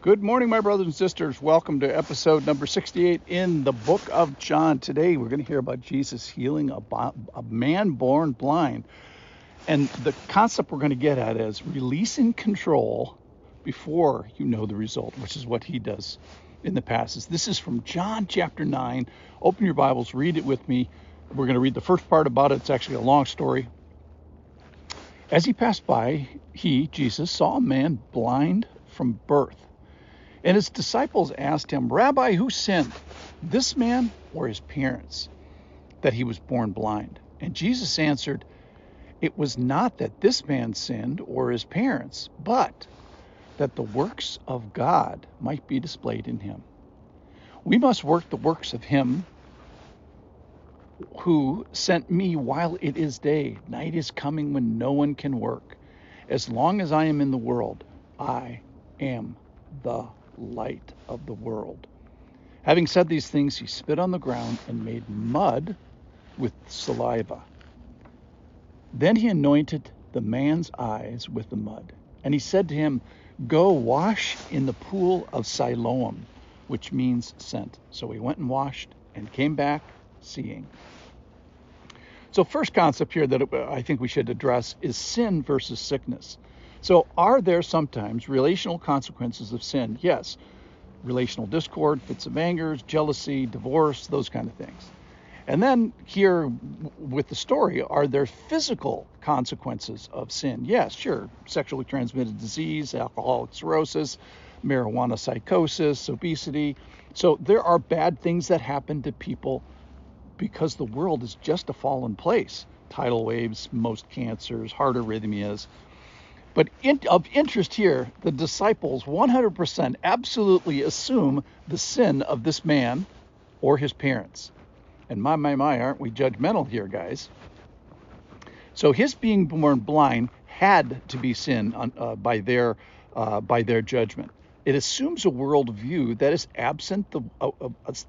Good morning, my brothers and sisters. Welcome to episode number 68 in the book of John. Today, we're going to hear about Jesus healing a man born blind. And the concept we're going to get at is releasing control before you know the result, which is what he does in the passage. This is from John chapter 9. Open your Bibles, read it with me. We're going to read the first part about it. It's actually a long story. As he passed by, Jesus, saw a man blind from birth. And his disciples asked him, "Rabbi, who sinned, this man or his parents, that he was born blind?" And Jesus answered, "It was not that this man sinned or his parents, but that the works of God might be displayed in him. We must work the works of him who sent me while it is day. Night is coming when no one can work. As long as I am in the world, I am the light of the world." Having said these things, he spit on the ground and made mud with saliva. Then he anointed the man's eyes with the mud. And he said to him, "Go wash in the pool of Siloam," which means sent. So he went and washed and came back seeing. So first concept here that I think we should address is sin versus sickness. So are there sometimes relational consequences of sin? Yes. Relational discord, fits of anger, jealousy, divorce, those kind of things. And then here with the story, are there physical consequences of sin? Yes, sure. Sexually transmitted disease, alcoholic cirrhosis, marijuana psychosis, obesity. So there are bad things that happen to people because the world is just a fallen place. Tidal waves, most cancers, heart arrhythmias. But of interest here, the disciples 100% absolutely assume the sin of this man or his parents. And my, aren't we judgmental here, guys? So his being born blind had to be sin by their judgment. It assumes a worldview that is absent the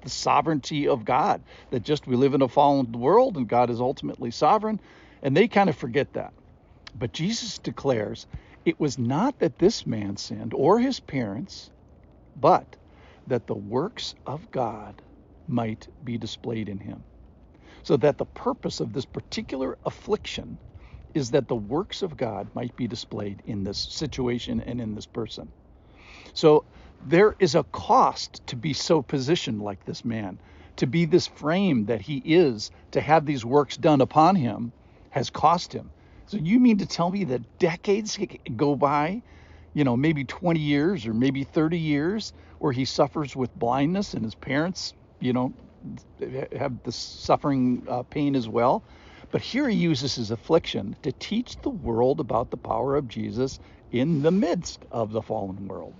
sovereignty of God, that just we live in a fallen world and God is ultimately sovereign, and they kind of forget that. But Jesus declares it was not that this man sinned or his parents, but that the works of God might be displayed in him. So that the purpose of this particular affliction is that the works of God might be displayed in this situation and in this person. So there is a cost to be so positioned like this man, to be this frame that he is, to have these works done upon him has cost him. So you mean to tell me that decades go by, maybe 20 years or maybe 30 years where he suffers with blindness and his parents, have the suffering pain as well? But here he uses his affliction to teach the world about the power of Jesus in the midst of the fallen world.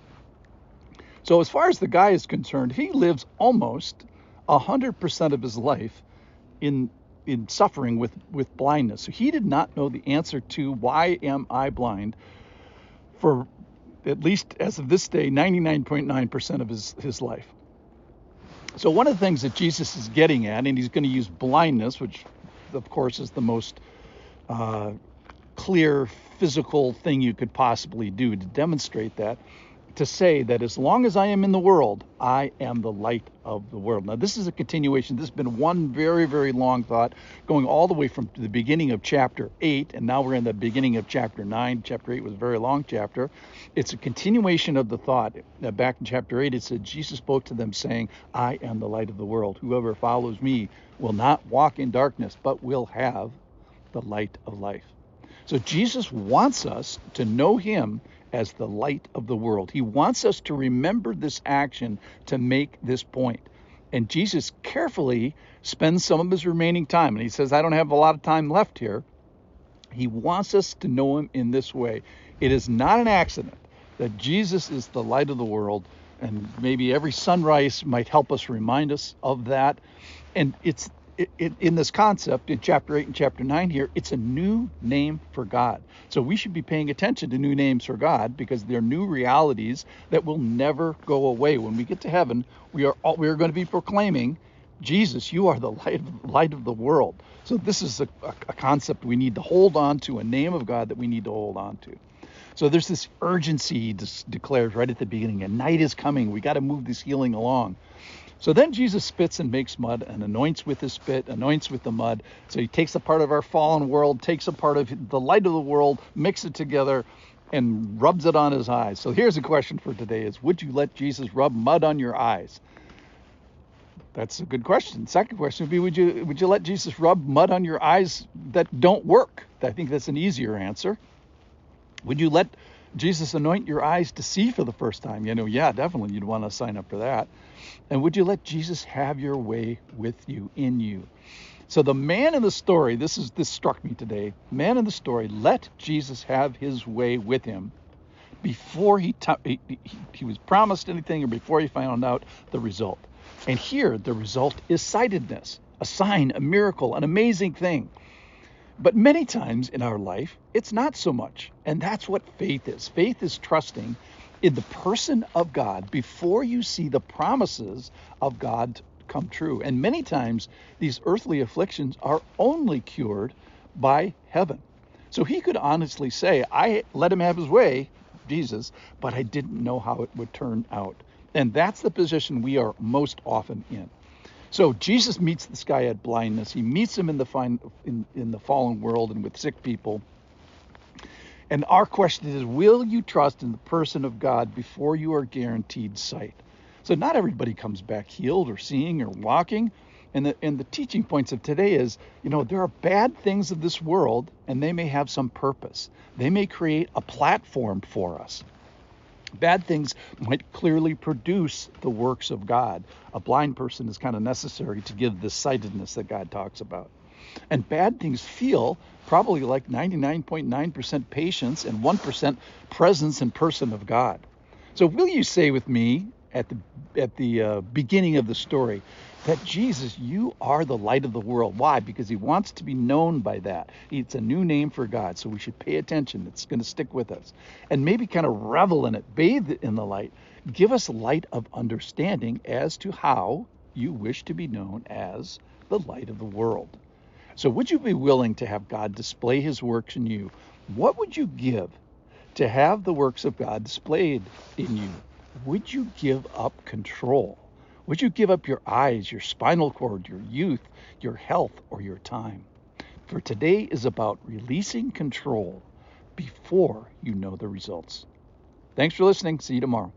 So as far as the guy is concerned, he lives almost 100% of his life in suffering with blindness. So he did not know the answer to why am I blind for, at least as of this day, 99.9% of his life. So one of the things that Jesus is getting at, and he's going to use blindness, which of course is the most clear physical thing you could possibly do to demonstrate that, to say that as long as I am in the world, I am the light of the world. Now, this is a continuation. This has been one very, very long thought going all the way from the beginning of chapter 8, and now we're in the beginning of chapter 9. Chapter 8 was a very long chapter. It's a continuation of the thought. Back in chapter 8, it said, Jesus spoke to them saying, "I am the light of the world. Whoever follows me will not walk in darkness, but will have the light of life." So Jesus wants us to know him as the light of the world. He wants us to remember this action to make this point. And Jesus carefully spends some of his remaining time, and he says, I don't have a lot of time left here. He wants us to know him in this way. It is not an accident that Jesus is the light of the world, and maybe every sunrise might help us remind us of that. And it's in this concept in chapter 8 and chapter 9 here, it's a new name for God. So we should be paying attention to new names for God because they're new realities that will never go away. When we get to heaven, we are going to be proclaiming, Jesus, you are the light of the world. So this is a concept we need to hold on to, a name of God that we need to hold on to. So there's this urgency he declares right at the beginning. A night is coming. We got to move this healing along. So then Jesus spits and makes mud and anoints with his spit, anoints with the mud. So he takes a part of our fallen world, takes a part of the light of the world, mixes it together, and rubs it on his eyes. So here's a question for today is, would you let Jesus rub mud on your eyes? That's a good question. Second question would be, would you let Jesus rub mud on your eyes that don't work? I think that's an easier answer. Would you let Jesus anoint your eyes to see for the first time? Yeah, definitely you'd want to sign up for that. And would you let Jesus have your way with you, in you? So the man in the story, this struck me today. Man in the story let Jesus have his way with him before he was promised anything or before he found out the result. And here the result is sightedness, a sign, a miracle, an amazing thing. But many times in our life, it's not so much. And that's what faith is. Faith is trusting in the person of God before you see the promises of God come true. And many times these earthly afflictions are only cured by heaven. So he could honestly say, I let him have his way, Jesus, but I didn't know how it would turn out. And that's the position we are most often in. So Jesus meets this guy at blindness. He meets him in the fallen world and with sick people. And our question is, will you trust in the person of God before you are guaranteed sight? So not everybody comes back healed or seeing or walking. And the teaching points of today is, there are bad things of this world, and they may have some purpose. They may create a platform for us. Bad things might clearly produce the works of God. A blind person is kind of necessary to give the sightedness that God talks about. And bad things feel probably like 99.9% patience and 1% presence and person of God. So will you say with me at the beginning of the story that Jesus, you are the light of the world? Why? Because he wants to be known by that. It's a new name for God, so we should pay attention. It's going to stick with us. And maybe kind of revel in it, bathe in the light. Give us light of understanding as to how you wish to be known as the light of the world. So would you be willing to have God display his works in you? What would you give to have the works of God displayed in you? Would you give up control? Would you give up your eyes, your spinal cord, your youth, your health, or your time? For today is about releasing control before you know the results. Thanks for listening. See you tomorrow.